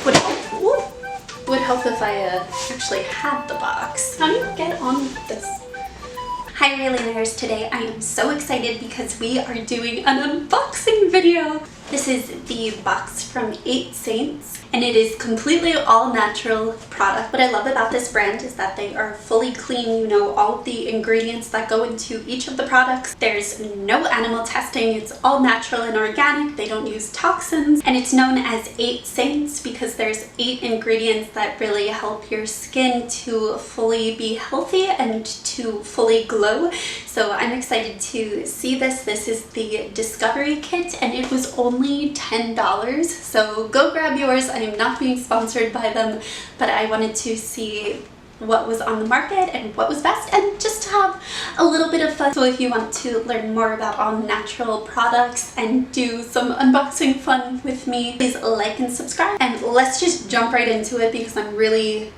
Would help if I actually had the box. How do you get on this? Hi Raylaners, today I am so excited because we are doing an unboxing video. This is the box from 8 Saints and it is completely all natural product. What I love about this brand is that they are fully clean. You know all of the ingredients that go into each of the products. There's no animal testing. It's all natural and organic. They don't use toxins, and it's known as 8 Saints because there's 8 ingredients that really help your skin to fully be healthy and to fully glow. So I'm excited to see this. This is the Discovery Kit and it was only $10. So go grab yours. I am not being sponsored by them, but I wanted to see what was on the market and what was best, and just to have a little bit of fun. So if you want to learn more about all natural products and do some unboxing fun with me, please like and subscribe. And let's just jump right into it because I'm really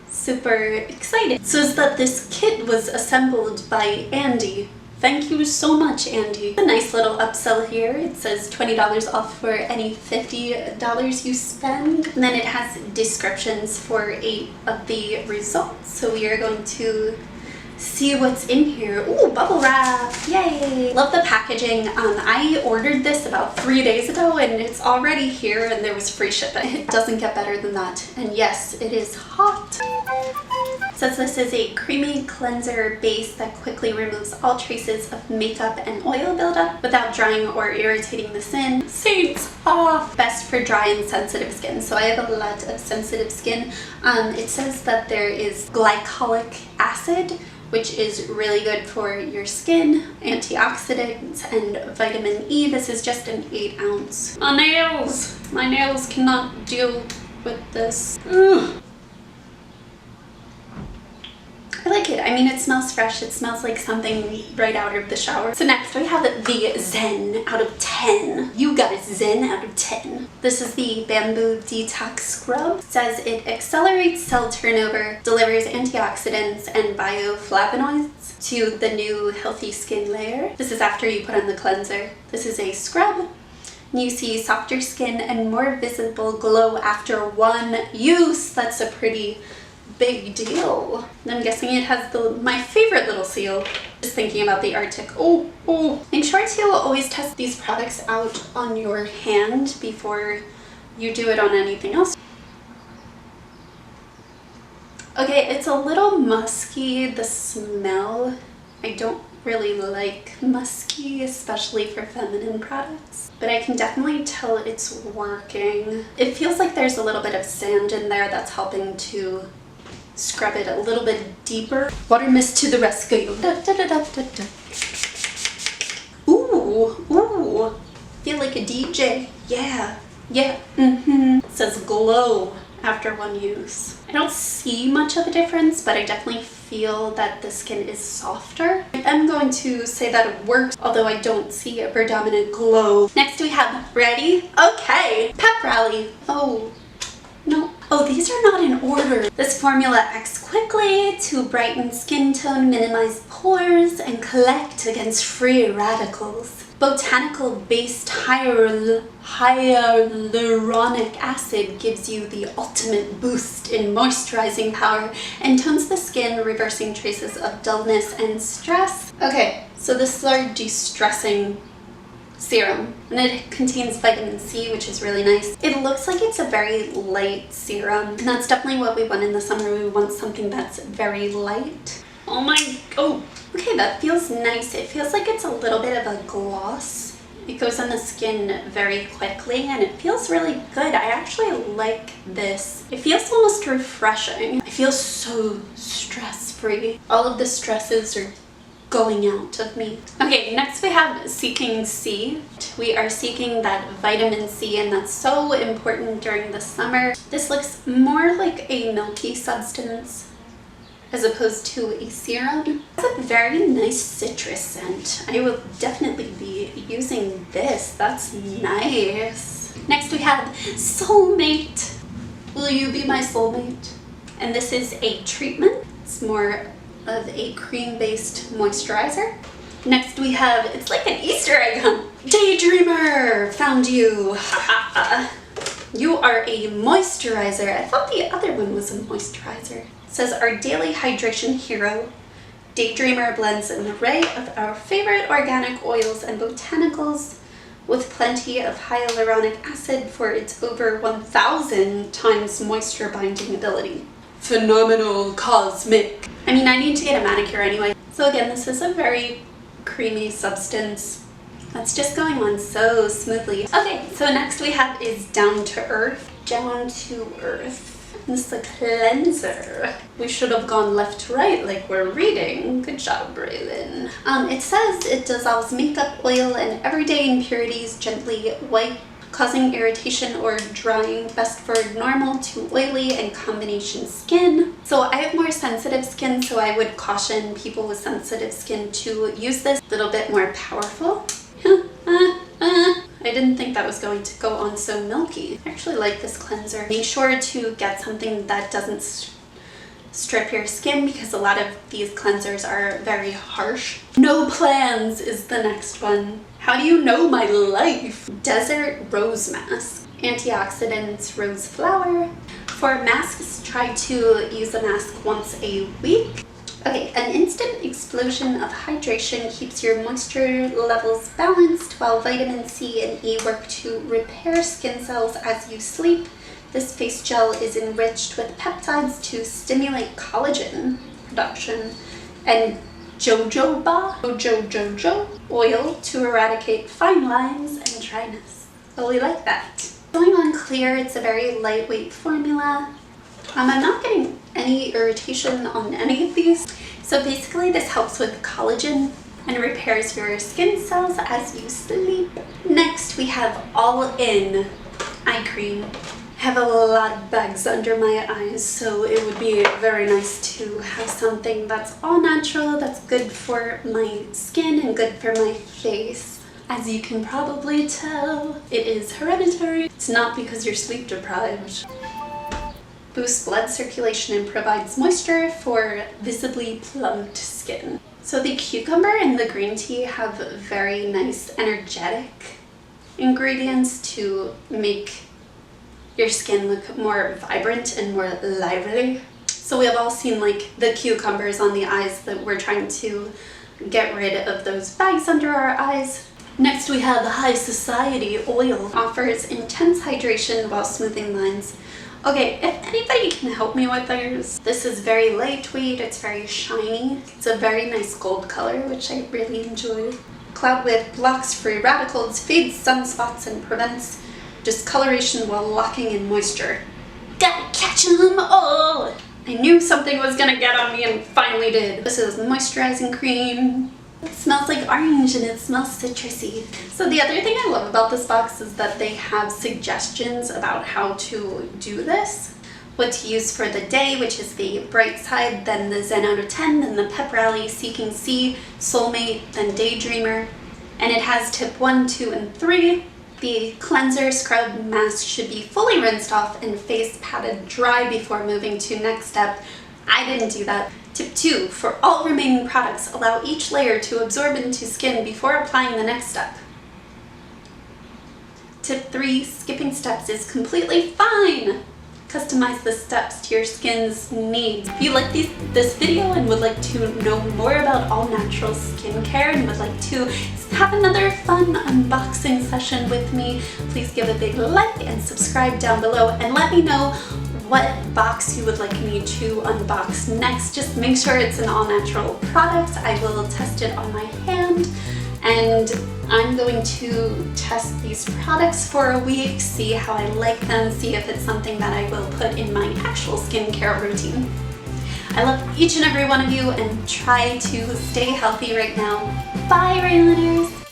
super excited. So is that this kit was assembled by Andy. Thank you so much, Andy. A nice little upsell here. It says $20 off for any $50 you spend. And then it has descriptions for 8 of the results. So we are going to see what's in here. Ooh, bubble wrap! Yay! Love the packaging. I ordered this about 3 days ago and it's already here and there was free shipping. It doesn't get better than that. And yes, it is hot. It says this is a creamy cleanser base that quickly removes all traces of makeup and oil buildup without drying or irritating the skin. Saints! Best for dry and sensitive skin. So I have a lot of sensitive skin. It says that there is glycolic acid, which is really good for your skin, antioxidants, and vitamin E. This is just an 8 ounce. My nails! My nails cannot deal with this. Ugh. I like it. I mean, it smells fresh. It smells like something right out of the shower. So next we have the Zen out of 10. You got a Zen out of 10. This is the Bamboo Detox Scrub. It says it accelerates cell turnover, delivers antioxidants and bioflavonoids to the new healthy skin layer. This is after you put on the cleanser. This is a scrub. You see softer skin and more visible glow after one use. That's a pretty big deal. I'm guessing it has my favorite little seal. Just thinking about the Arctic. Oh. Make sure to always test these products out on your hand before you do it on anything else. Okay, it's a little musky, the smell. I don't really like musky, especially for feminine products, but I can definitely tell it's working. It feels like there's a little bit of sand in there that's helping to scrub it a little bit deeper. Water mist to the rescue. Da, da, da, da, da, da. Ooh. Feel like a DJ. Yeah. It says glow after one use. I don't see much of a difference, but I definitely feel that the skin is softer. I'm going to say that it works, although I don't see a predominant glow. Next we have, ready? Okay, Pep Rally. Oh, no. Oh, these are not in order. This formula acts quickly to brighten skin tone, minimize pores, and collect against free radicals. Botanical-based hyaluronic acid gives you the ultimate boost in moisturizing power and tones the skin, reversing traces of dullness and stress. Okay, so this is our de-stressing serum, and it contains vitamin C, which is really nice. It looks like it's a very light serum, and that's definitely what we want in the summer. We want something that's very light. Oh, okay, that feels nice. It feels like it's a little bit of a gloss. It goes on the skin very quickly, and it feels really good. I actually like this. It feels almost refreshing. I feel so stress-free. All of the stresses are going out of me. Okay, next we have Seeking C. We are seeking that vitamin C, and that's so important during the summer. This looks more like a milky substance as opposed to a serum. It's a very nice citrus scent. I will definitely be using this. That's nice. Next we have Soulmate. Will you be my soulmate? And this is a treatment. It's more of a cream-based moisturizer. Next we have, it's like an Easter egg hunt. Daydreamer! Found you! You are a moisturizer. I thought the other one was a moisturizer. It says our daily hydration hero. Daydreamer blends an array of our favorite organic oils and botanicals with plenty of hyaluronic acid for its over 1,000 times moisture binding ability. Phenomenal cosmic. I mean, I need to get a manicure anyway. So again, this is a very creamy substance that's just going on so smoothly. Okay, so next we have is Down to Earth. Down to Earth. This is a cleanser. We should have gone left to right like we're reading. Good job, Braylon. It says it dissolves makeup oil and everyday impurities gently, white, causing irritation or drying, best for normal to oily and combination skin. So I have more sensitive skin, so I would caution people with sensitive skin to use this. A little bit more powerful. I didn't think that was going to go on so milky. I actually like this cleanser. Make sure to get something that doesn't strip your skin because a lot of these cleansers are very harsh. No Plans is the next one. How do you know my life? Desert Rose Mask. Antioxidants, rose flower. For masks, try to use a mask once a week. Okay, an instant explosion of hydration keeps your moisture levels balanced while vitamin C and E work to repair skin cells as you sleep. This face gel is enriched with peptides to stimulate collagen production and jojoba oil to eradicate fine lines and dryness. So we like that. Going on clear, it's a very lightweight formula. I'm not getting any irritation on any of these. So basically this helps with collagen and repairs your skin cells as you sleep. Next we have All In Eye Cream. I have a lot of bags under my eyes, so it would be very nice to have something that's all natural, that's good for my skin and good for my face. As you can probably tell, it is hereditary. It's not because you're sleep deprived. Boosts blood circulation and provides moisture for visibly plumped skin. So the cucumber and the green tea have very nice energetic ingredients to make your skin look more vibrant and more lively. So we have all seen like the cucumbers on the eyes that we're trying to get rid of those bags under our eyes. Next we have the High Society oil. Offers intense hydration while smoothing lines. Okay, if anybody can help me with theirs, this is very lightweight, it's very shiny. It's a very nice gold color, which I really enjoy. Cloud Whip blocks free radicals, fades sunspots, and prevents discoloration while locking in moisture. Gotta catch them all! I knew something was gonna get on me and finally did. This is moisturizing cream. It smells like orange and it smells citrusy. So the other thing I love about this box is that they have suggestions about how to do this. What to use for the day, which is the Bright Side, then the Zen Out of 10, then the Pep Rally, Seeking C, Soulmate, then Daydreamer. And it has tip 1, 2, and 3. The cleanser, scrub, mask should be fully rinsed off and face patted dry before moving to next step. I didn't do that. Tip 2, for all remaining products, allow each layer to absorb into skin before applying the next step. Tip 3, skipping steps is completely fine. Customize the steps to your skin's needs. If you like this video and would like to know more about all natural skincare and would like to have another fun unboxing session with me, please give a big like and subscribe down below and let me know what box you would like me to unbox next. Just make sure it's an all-natural product. I will test it on my hand and I'm going to test these products for a week, see how I like them, see if it's something that I will put in my actual skincare routine. I love each and every one of you and try to stay healthy right now. Bye, Rainliners!